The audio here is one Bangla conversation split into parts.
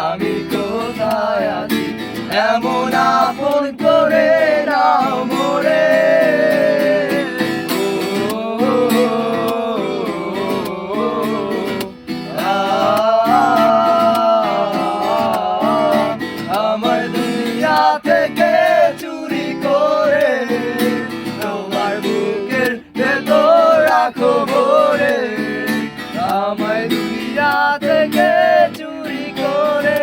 আমি কোথায় আছি, এমন আপন করে নাও মোরে। আমার দুনিয়া থেকে চুরি করে তোমার বুকের ভেতর রাখো ভরে। আমার দুনিয়া থেকে চুরি করে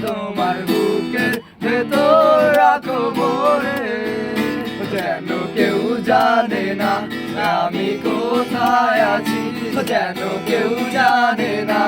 তোমার বুকের ভেতর রাখো ভরে। যেন কেউ জানে না আমি কোথায় আছি, যেন কেউ জানে না